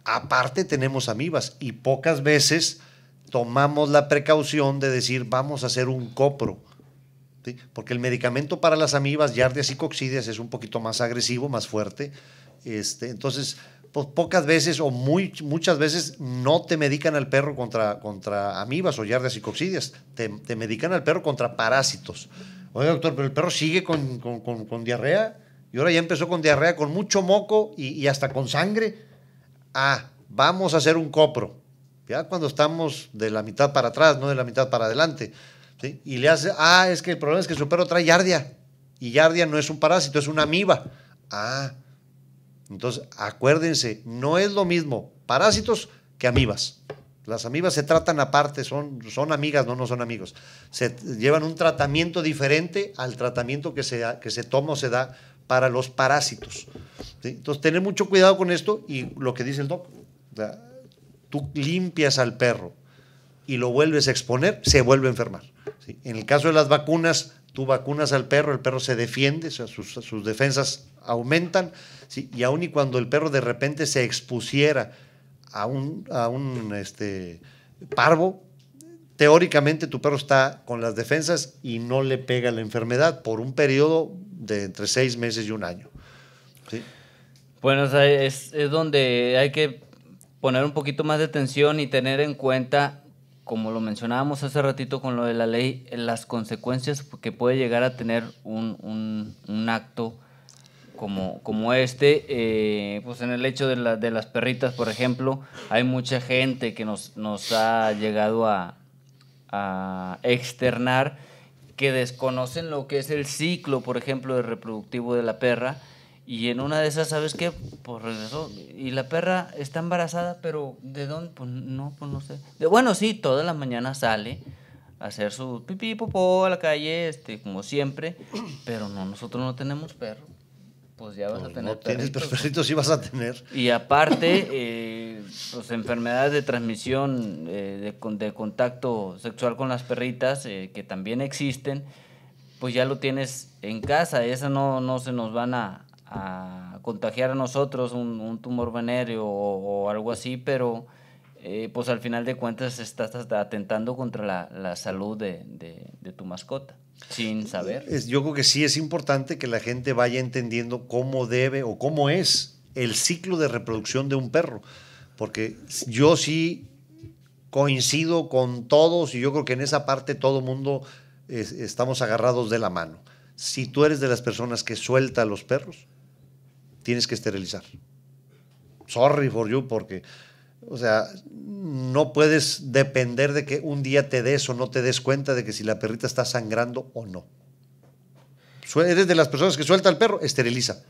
Speaker 1: Aparte tenemos amibas y pocas veces tomamos la precaución de decir vamos a hacer un copro, ¿sí? Porque el medicamento para las amibas, Yardias y Coccidias, es un poquito más agresivo, más fuerte. Entonces, pues, pocas veces o muchas veces no te medican al perro contra amibas o Yardias y Coccidias, te medican al perro contra parásitos. Oiga, doctor, pero el perro sigue con diarrea y ahora ya empezó con diarrea, con mucho moco y hasta con sangre. Vamos a hacer un copro. Ya cuando estamos de la mitad para atrás, no de la mitad para adelante. ¿sí? Y le hace, es que el problema es que su perro trae Giardia, y Giardia no es un parásito, es una amiba. Entonces acuérdense, no es lo mismo parásitos que amibas. Las amibas se tratan aparte, son amigas, no son amigos. Se llevan un tratamiento diferente al tratamiento que se toma o se da para los parásitos, ¿sí? Entonces, tener mucho cuidado con esto, y lo que dice el doc, tú limpias al perro y lo vuelves a exponer, se vuelve a enfermar, ¿sí? En el caso de las vacunas, tú vacunas al perro, el perro se defiende, o sea, sus defensas aumentan, ¿sí? Y aun y cuando el perro de repente se expusiera a un parvo, teóricamente tu perro está con las defensas y no le pega la enfermedad por un periodo de entre 6 meses y 1 año, ¿sí?
Speaker 2: Bueno, o sea, es donde hay que poner un poquito más de atención y tener en cuenta, como lo mencionábamos hace ratito con lo de la ley, las consecuencias que puede llegar a tener un acto como pues en el hecho de las perritas, por ejemplo. Hay mucha gente que nos ha llegado a externar que desconocen lo que es el ciclo, por ejemplo, de reproductivo de la perra, y en una de esas, ¿sabes qué? Pues regresó, y la perra está embarazada, pero ¿de dónde? Pues no sé. Bueno, sí, toda la mañana sale a hacer su pipí, popó a la calle, como siempre, pero nosotros no tenemos perro. Pues ya vas a tener
Speaker 1: no tienes perritos, sí vas a tener.
Speaker 2: Y aparte, pues enfermedades de transmisión, de contacto sexual con las perritas, que también existen, pues ya lo tienes en casa. Esas no se nos van a contagiar a nosotros, un tumor venéreo o algo así, pero pues al final de cuentas estás atentando contra la salud de tu mascota. Sin saber.
Speaker 1: Yo creo que sí es importante que la gente vaya entendiendo cómo debe o cómo es el ciclo de reproducción de un perro, porque yo sí coincido con todos, y yo creo que en esa parte todo mundo estamos agarrados de la mano. Si tú eres de las personas que suelta a los perros, tienes que esterilizar. Sorry for you, porque o sea, no puedes depender de que un día te des o no te des cuenta de que si la perrita está sangrando o no. Eres de las personas que suelta al perro, esteriliza.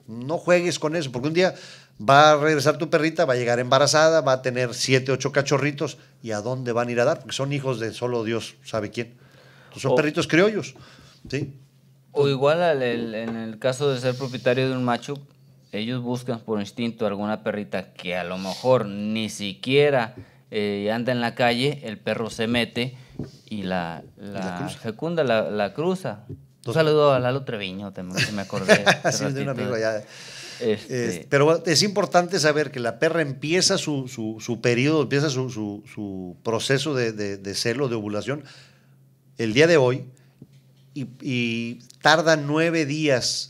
Speaker 1: No juegues con eso, porque un día va a regresar tu perrita, va a llegar embarazada, va a tener 7, 8 cachorritos, ¿y a dónde van a ir a dar? Porque son hijos de solo Dios sabe quién. Entonces son perritos criollos, ¿sí?
Speaker 2: O igual en el caso de ser propietario de un macho, ellos buscan por instinto alguna perrita que a lo mejor ni siquiera anda en la calle, el perro se mete y la fecunda, la cruza. Un saludo a Lalo Treviño, también, que me acordé.
Speaker 1: Sí, de un amigo allá. Pero es importante saber que la perra empieza su periodo, empieza su proceso de celo, de ovulación, el día de hoy, y tarda 9 días,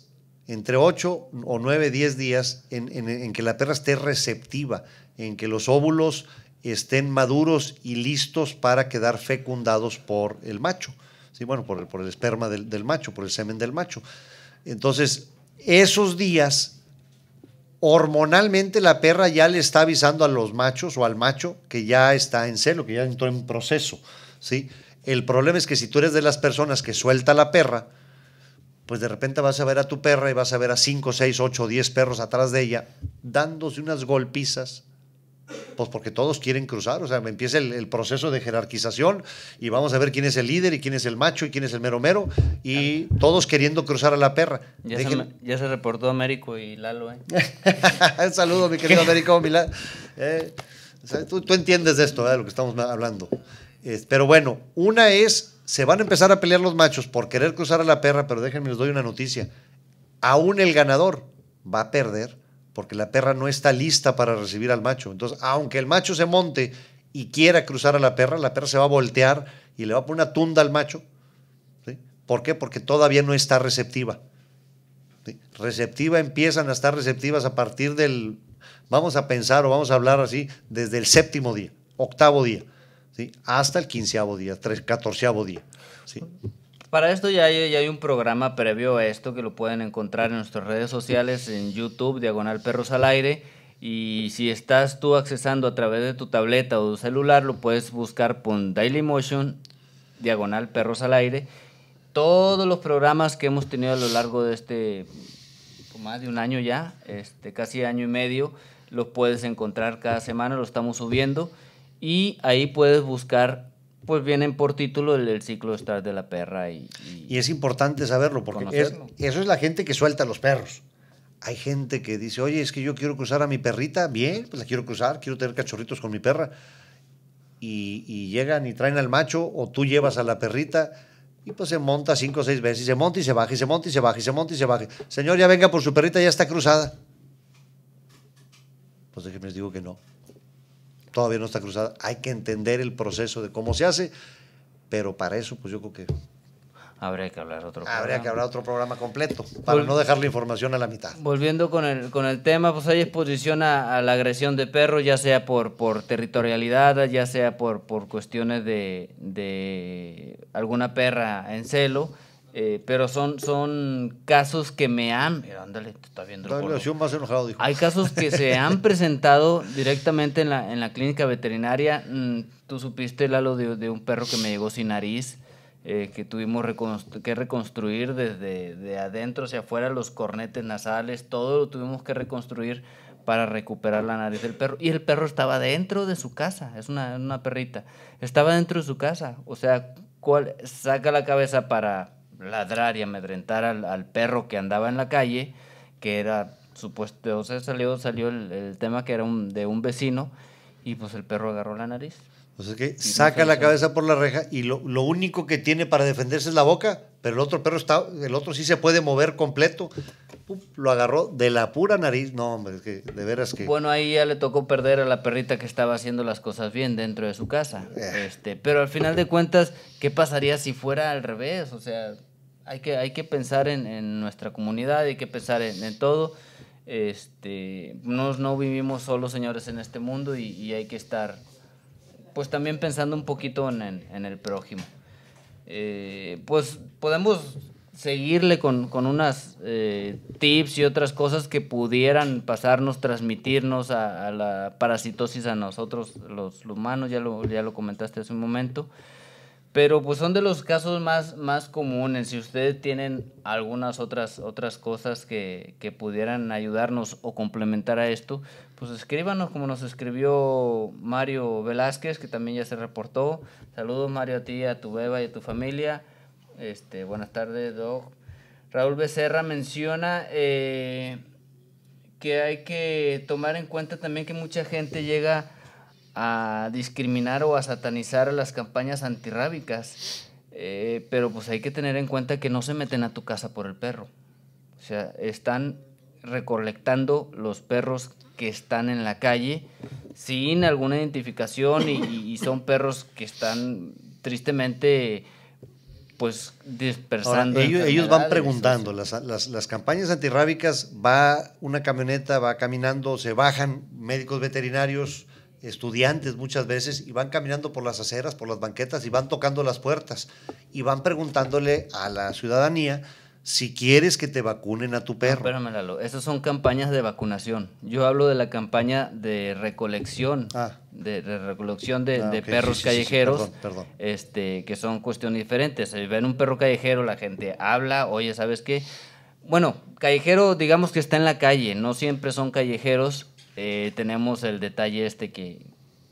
Speaker 1: entre 8 o 9, 10 días en que la perra esté receptiva, en que los óvulos estén maduros y listos para quedar fecundados por el macho. Sí, bueno, por el esperma del macho, por el semen del macho. Entonces, esos días, hormonalmente la perra ya le está avisando a los machos o al macho que ya está en celo, que ya entró en proceso, ¿sí? El problema es que si tú eres de las personas que suelta la perra, pues de repente vas a ver a tu perra y vas a ver a 5, 6, 8, 10 perros atrás de ella dándose unas golpizas, pues porque todos quieren cruzar. O sea, empieza el proceso de jerarquización y vamos a ver quién es el líder y quién es el macho y quién es el mero mero, y todos queriendo cruzar a la perra.
Speaker 2: Ya se reportó Américo y Lalo.
Speaker 1: Un saludo, mi querido Américo. Tú entiendes de esto, de lo que estamos hablando. Pero bueno, una es, se van a empezar a pelear los machos por querer cruzar a la perra, pero déjenme les doy una noticia. Aún el ganador va a perder porque la perra no está lista para recibir al macho. Entonces, aunque el macho se monte y quiera cruzar a la perra se va a voltear y le va a poner una tunda al macho. ¿Sí? ¿Por qué? Porque todavía no está receptiva. ¿Sí? Empiezan a estar receptivas a partir del, vamos a pensar o vamos a hablar así, desde el 7º día, 8º día. ¿Sí? Hasta el 15º día, 14º día. ¿Sí?
Speaker 2: Para esto ya hay un programa previo a esto que lo pueden encontrar en nuestras redes sociales, en YouTube, /Perros al Aire. Y si estás tú accesando a través de tu tableta o tu celular, lo puedes buscar por Dailymotion /Perros al Aire. Todos los programas que hemos tenido a lo largo de más de un año ya, casi año y medio, los puedes encontrar cada semana, lo estamos subiendo, y ahí puedes buscar, pues vienen por título el ciclo Star de la perra. Y
Speaker 1: es importante saberlo, porque eso es la gente que suelta a los perros. Hay gente que dice, oye, es que yo quiero cruzar a mi perrita, bien, pues la quiero cruzar, quiero tener cachorritos con mi perra. Y llegan y traen al macho, o tú llevas a la perrita, y pues se monta 5 o 6 veces, y se monta y se baja, y se monta y se baja, y se monta y se baja. Señor, ya venga por su perrita, ya está cruzada. Pues déjenme les digo que no. Todavía no está cruzada. Hay que entender el proceso de cómo se hace, pero para eso, pues yo creo que
Speaker 2: habría que hablar
Speaker 1: otro programa completo, para no dejar la información a la mitad.
Speaker 2: Volviendo con el tema, pues hay exposición a la agresión de perros, ya sea por territorialidad, ya sea por cuestiones de alguna perra en celo, pero son casos que me han... Mira, ándale, te está viendo el gordo.
Speaker 1: Más enojado, dijo.
Speaker 2: Hay casos que se han presentado directamente en la clínica veterinaria. Tú supiste, Lalo, de un perro que me llegó sin nariz, que tuvimos que reconstruir desde de adentro hacia afuera, los cornetes nasales, todo lo tuvimos que reconstruir para recuperar la nariz del perro. Y el perro estaba dentro de su casa, es una perrita, estaba dentro de su casa. O sea, saca la cabeza para ladrar y amedrentar al perro que andaba en la calle, que era supuesto, o sea, salió el tema que era de un vecino, y pues el perro agarró la nariz.
Speaker 1: O sea, que saca la cabeza por la reja y lo único que tiene para defenderse es la boca, pero el otro sí se puede mover completo. Lo agarró de la pura nariz. No, hombre, es que de veras que...
Speaker 2: Bueno, ahí ya le tocó perder a la perrita que estaba haciendo las cosas bien dentro de su casa. Pero al final de cuentas, ¿qué pasaría si fuera al revés? O sea, hay que pensar en nuestra comunidad, hay que pensar en todo. No vivimos solos, señores, en este mundo, y hay que estar... pues también pensando un poquito en el prójimo. Pues podemos seguirle con unas tips y otras cosas que pudieran pasarnos, transmitirnos a la parasitosis a nosotros, los humanos, ya lo comentaste hace un momento. Pero pues son de los casos más comunes. Si ustedes tienen algunas otras cosas que pudieran ayudarnos o complementar a esto, pues escríbanos, como nos escribió Mario Velázquez, que también ya se reportó. Saludos, Mario, a ti, a tu beba y a tu familia. Buenas tardes, Doc. Raúl Becerra menciona que hay que tomar en cuenta también que mucha gente llega a discriminar o a satanizar a las campañas antirrábicas, pero pues hay que tener en cuenta que no se meten a tu casa por el perro. O sea, están recolectando los perros que están en la calle sin alguna identificación, y son perros que están tristemente pues dispersando.
Speaker 1: Ahora, ellos van preguntando, las campañas antirrábicas, va una camioneta, va caminando, se bajan médicos veterinarios, estudiantes muchas veces, y van caminando por las aceras, por las banquetas, y van tocando las puertas y van preguntándole a la ciudadanía si quieres que te vacunen a tu perro.
Speaker 2: Espérame, Lalo, esas son campañas de vacunación. Yo hablo de la campaña de recolección, de recolección de perros callejeros,
Speaker 1: perdón.
Speaker 2: Que son cuestiones diferentes. Si ven un perro callejero, la gente habla, oye, ¿sabes qué? Bueno, callejero, digamos que está en la calle, no siempre son callejeros. Tenemos el detalle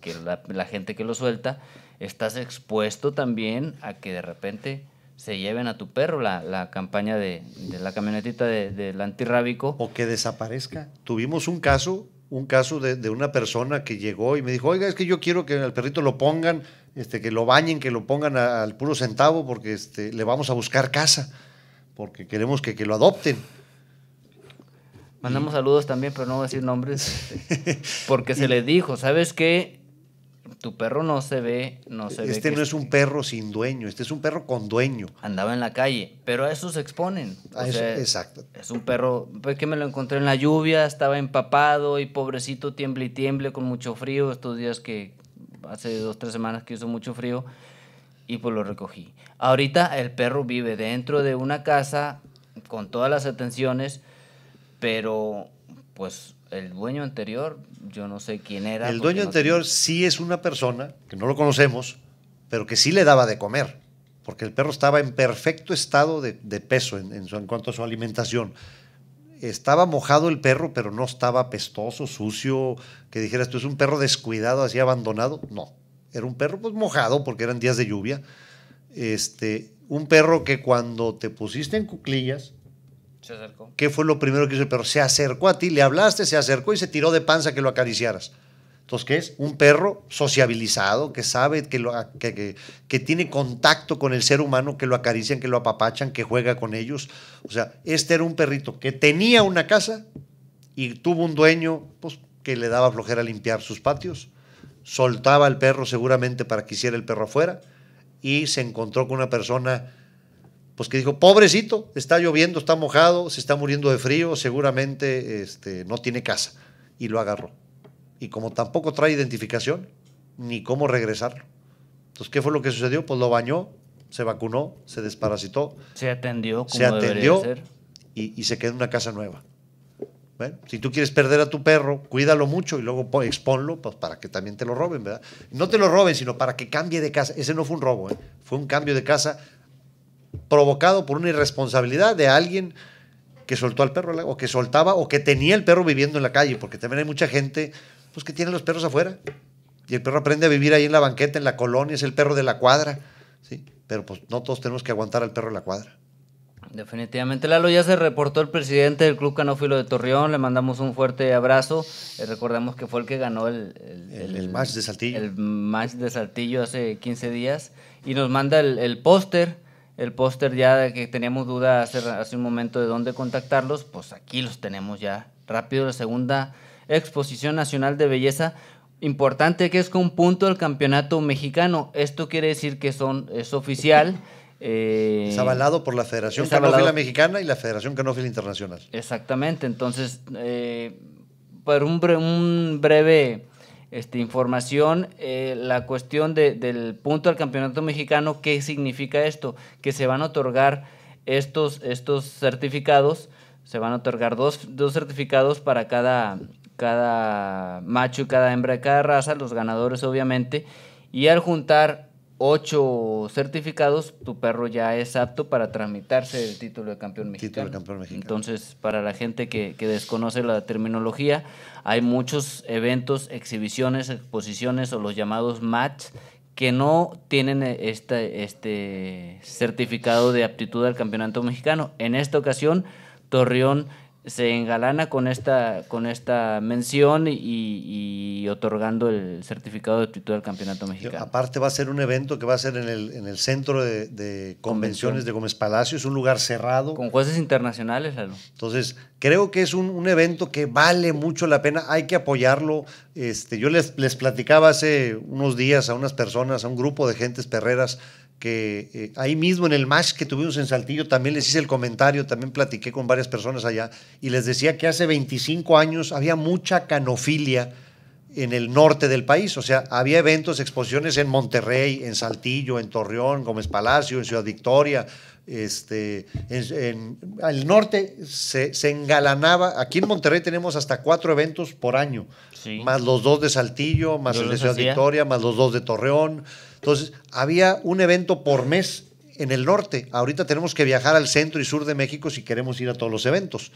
Speaker 2: que la gente que lo suelta, estás expuesto también a que de repente se lleven a tu perro. La campaña de la camionetita del antirrábico.
Speaker 1: O que desaparezca. Tuvimos un caso de una persona que llegó y me dijo, oiga, es que yo quiero que al perrito lo pongan, que lo bañen, que lo pongan al puro centavo, porque le vamos a buscar casa, porque queremos que lo adopten.
Speaker 2: Mandamos saludos también, pero no voy a decir nombres, porque se le dijo, ¿sabes qué? Tu perro no se ve.
Speaker 1: No es un perro sin dueño, es un perro con dueño.
Speaker 2: Andaba en la calle, pero a eso se exponen.
Speaker 1: Exacto.
Speaker 2: Es un perro, pues que me lo encontré en la lluvia, estaba empapado y pobrecito tiemble y tiemble con mucho frío, estos días que hace 2 o 3 semanas que hizo mucho frío, y pues lo recogí. Ahorita el perro vive dentro de una casa con todas las atenciones, pero pues el dueño anterior, yo no sé quién era.
Speaker 1: El dueño anterior sí es una persona, que no lo conocemos, pero que sí le daba de comer. porque el perro estaba en perfecto estado de peso en cuanto a su alimentación. Estaba mojado el perro, pero no estaba apestoso, sucio, que dijeras, tú es un perro descuidado, así abandonado. No, era un perro pues mojado porque eran días de lluvia. Un perro que cuando te pusiste en cuclillas,
Speaker 2: Se acercó.
Speaker 1: ¿qué fue lo primero que hizo el perro? Se acercó a ti, le hablaste, se acercó y se tiró de panza que lo acariciaras. Entonces, ¿qué es? Un perro sociabilizado, que sabe que tiene contacto con el ser humano, que lo acarician, que lo apapachan, que juega con ellos. O sea, este era un perrito que tenía una casa y tuvo un dueño pues, que le daba flojera limpiar sus patios, soltaba al perro seguramente para que hiciera el perro afuera y se encontró con una persona pues que dijo, pobrecito, está lloviendo, está mojado, se está muriendo de frío, seguramente no tiene casa, y lo agarró. Y como tampoco trae identificación, ni cómo regresarlo. Entonces, ¿qué fue lo que sucedió? Pues lo bañó, se vacunó, se desparasitó,
Speaker 2: Se atendió como
Speaker 1: se atendió
Speaker 2: debería ser.
Speaker 1: y se quedó en una casa nueva. Bueno, si tú quieres perder a tu perro, cuídalo mucho y luego expónlo pues, para que también te lo roben, ¿verdad? No te lo roben, sino para que cambie de casa. Ese no fue un robo, fue un cambio de casa provocado por una irresponsabilidad de alguien que soltó al perro o que soltaba o que tenía el perro viviendo en la calle, porque también hay mucha gente pues, que tiene los perros afuera y el perro aprende a vivir ahí en la banqueta, en la colonia, es el perro de la cuadra, ¿sí? Pero pues no todos tenemos que aguantar al perro de la cuadra.
Speaker 2: Definitivamente, Lalo, ya se reportó el presidente del Club Canófilo de Torreón, le mandamos un fuerte abrazo, recordamos que fue el que ganó
Speaker 1: el match de Saltillo.
Speaker 2: El match de Saltillo hace 15 días y nos manda el póster ya de que teníamos duda hace un momento de dónde contactarlos, pues aquí los tenemos ya rápido, la segunda exposición nacional de belleza. Importante que es con punto del campeonato mexicano, esto quiere decir que es oficial.
Speaker 1: Es avalado por la Federación Canófila Mexicana y la Federación Canófila Internacional.
Speaker 2: Exactamente, entonces, por un breve información, la cuestión del punto del campeonato mexicano, ¿qué significa esto? Que se van a otorgar estos certificados, se van a otorgar dos certificados para cada macho y cada hembra de cada raza, los ganadores obviamente, y al juntar 8 certificados, tu perro ya es apto para tramitarse el título de campeón mexicano. Entonces, para la gente que desconoce la terminología, hay muchos eventos, exhibiciones, exposiciones o los llamados match que no tienen este certificado de aptitud al campeonato mexicano. En esta ocasión, Torreón se engalana con esta mención y otorgando el certificado de aptitud al campeonato mexicano.
Speaker 1: Aparte va a ser un evento que va a ser en el centro de convenciones de Gómez Palacio, es un lugar cerrado.
Speaker 2: Con jueces internacionales, Lalo.
Speaker 1: Entonces, creo que es un evento que vale mucho la pena, hay que apoyarlo. Yo les platicaba hace unos días a unas personas, a un grupo de gentes perreras, que ahí mismo en el match que tuvimos en Saltillo, también les hice el comentario, también platiqué con varias personas allá y les decía que hace 25 años había mucha canofilia en el norte del país, o sea, había eventos, exposiciones en Monterrey, en Saltillo, en Torreón, Gómez Palacio, en Ciudad Victoria, al norte se engalanaba. Aquí en Monterrey tenemos hasta 4 eventos por año,
Speaker 2: sí,
Speaker 1: más los 2 de Saltillo, más el de Ciudad Victoria, más los 2 de Torreón. Entonces, había un evento por mes en el norte. Ahorita tenemos que viajar al centro y sur de México si queremos ir a todos los eventos.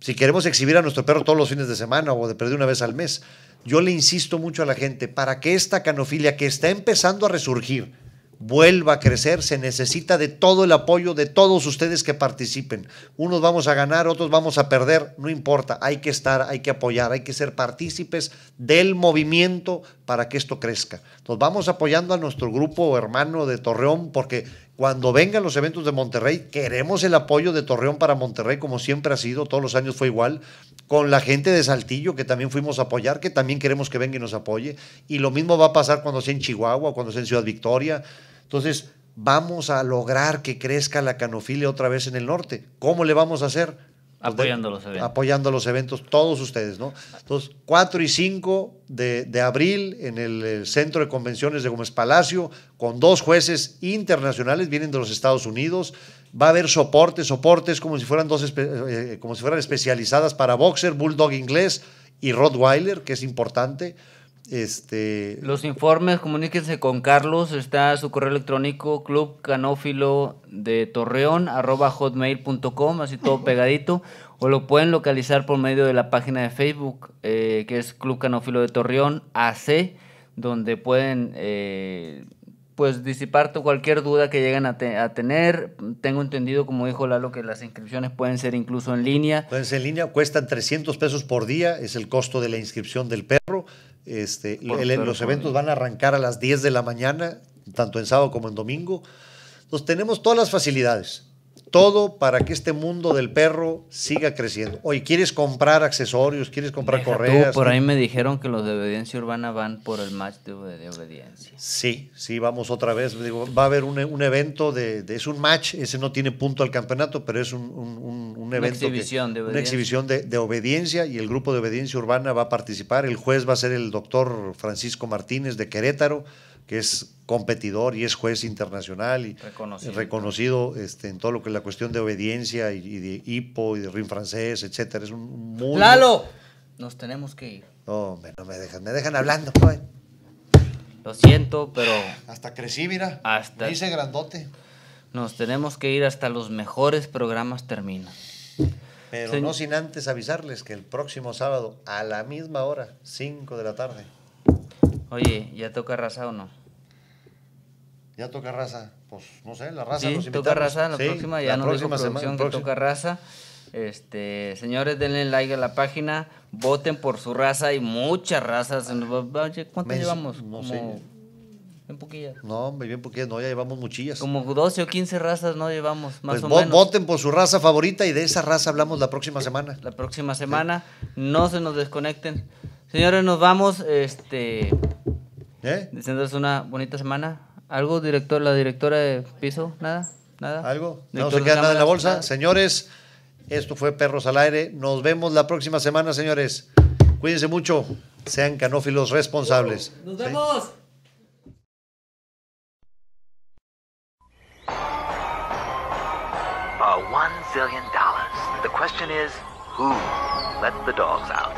Speaker 1: Si queremos exhibir a nuestro perro todos los fines de semana o de perder una vez al mes. Yo le insisto mucho a la gente, para que esta canofilia que está empezando a resurgir vuelva a crecer, se necesita de todo el apoyo de todos ustedes que participen. Unos vamos a ganar, otros vamos a perder, no importa, hay que estar, hay que apoyar, hay que ser partícipes del movimiento para que esto crezca. Entonces vamos apoyando a nuestro grupo hermano de Torreón, porque cuando vengan los eventos de Monterrey, queremos el apoyo de Torreón para Monterrey, como siempre ha sido, todos los años fue igual, con la gente de Saltillo, que también fuimos a apoyar, que también queremos que venga y nos apoye, y lo mismo va a pasar cuando sea en Chihuahua, cuando sea en Ciudad Victoria. Entonces, vamos a lograr que crezca la canofilia otra vez en el norte. ¿Cómo le vamos a hacer?
Speaker 2: Apoyando los eventos.
Speaker 1: Apoyando los eventos, todos ustedes, ¿no? Entonces, 4 y 5 de abril en el Centro de Convenciones de Gómez Palacio, con 2 jueces internacionales, vienen de los Estados Unidos. Va a haber soportes como si fueran especializadas para boxer, bulldog inglés y rottweiler, que es importante.
Speaker 2: Los informes, comuníquense con Carlos, está su correo electrónico clubcanófilodetorreon@hotmail.com, así todo pegadito, o lo pueden localizar por medio de la página de Facebook, que es Club Canófilo de Torreón AC, donde pueden pues disipar cualquier duda que lleguen a tener. Tengo entendido, como dijo Lalo, que las inscripciones pueden ser incluso en línea.
Speaker 1: Pueden ser en línea, cuestan 300 pesos por día, es el costo de la inscripción del perro. Los eventos van a arrancar a las 10 de la mañana, tanto en sábado como en domingo. Entonces tenemos todas las facilidades, todo para que este mundo del perro siga creciendo. Oye, ¿quieres comprar accesorios? ¿Quieres comprar correas?
Speaker 2: Por ahí me dijeron que los de Obediencia Urbana van por el match de obediencia.
Speaker 1: Sí, vamos otra vez. Digo, va a haber un evento, es un match, ese no tiene punto al campeonato, pero es un evento. Una exhibición de obediencia, y el grupo de Obediencia Urbana va a participar. El juez va a ser el doctor Francisco Martínez de Querétaro, que es competidor y es juez internacional y reconocido en todo lo que es la cuestión de obediencia y de hipo y de ring francés, etcétera. Es un muy...
Speaker 2: ¡Lalo! Nos tenemos que ir.
Speaker 1: No, no me dejan hablando, pues.
Speaker 2: Lo siento, pero...
Speaker 1: Hasta crecí, mira.
Speaker 2: Me
Speaker 1: hice grandote.
Speaker 2: Nos tenemos que ir hasta los mejores programas terminan.
Speaker 1: Pero no sin antes avisarles que el próximo sábado, a la misma hora, 5 de la tarde.
Speaker 2: Oye, ¿ya toca raza o no?
Speaker 1: ¿Ya toca raza? Pues no sé, la raza
Speaker 2: sí,
Speaker 1: nos invitamos.
Speaker 2: Toca raza, la próxima, ya nos dijo producción
Speaker 1: semana,
Speaker 2: que toca raza. Señores, denle like a la página, voten por su raza, y muchas razas. ¿Cuánto llevamos?
Speaker 1: No sé.
Speaker 2: Bien poquillas.
Speaker 1: No, bien poquillas, no, ya llevamos muchillas.
Speaker 2: Como 12 o 15 razas no llevamos, más
Speaker 1: pues
Speaker 2: o menos.
Speaker 1: Voten por su raza favorita, y de esa raza hablamos la próxima semana.
Speaker 2: La próxima semana, no se nos desconecten. Señores, nos vamos, deseándoles una bonita semana. ¿Algo, director, la directora de piso? ¿Nada?
Speaker 1: ¿Algo? No se queda nada en la bolsa. Nada. Señores, esto fue Perros al Aire. Nos vemos la próxima semana, señores. Cuídense mucho. Sean canófilos responsables.
Speaker 2: ¡Nos vemos!
Speaker 7: $1 zillion. The question is, who let the dogs out?